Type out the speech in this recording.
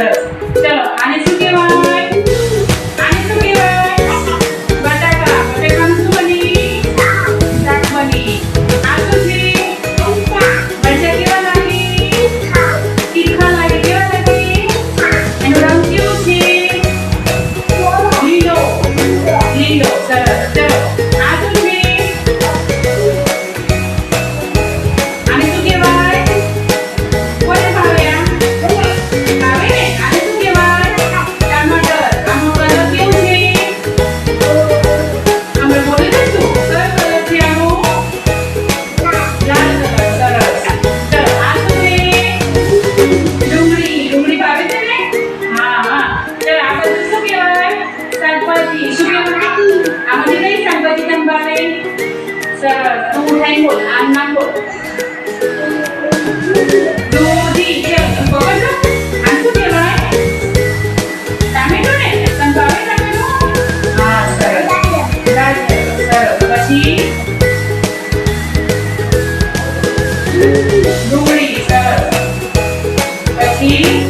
સરસ. ચલો આને શું કહેવાય? આને શું કહેવાય? બટાકા. બટાકાનું શું બની? શાક બની. આ શું છે? મરચાં કેવા લાગે? તીખા લાગે. કેવા લાગે? એનો રંગ કેવો છે? લીલો. લીલો. સરસ. ચલો આ શું છે? આને શું કહેવાય? કોને ભાવે આ? ભાવે ને? આને શું કહેવાય? ટમાટર. આનો કલર કેવો છે? અમે બોલી દઈશું. કયો કલર છે આનો? લાલ કલર. સરસ. ચલો આ શું છે? ડુંગળી. ડુંગળી ભાવે છે ને? હા હા. ચલો આ બધું શું કહેવાય? શાકભાજી. શું કહેવાય? આમાંથી કઈ શાકભાજી તમને ભાવે? સરસ. તું ઉઠાઈને બોલ. આમ નામ બોલ. દૂધી. ચલો પકડજો. આ શું કહેવાય? ટામેટું ને? તને ભાવે ટામેટું? હા સરસ. ગાજર. સરસ. પછી ડુંગળી. સરસ. પછી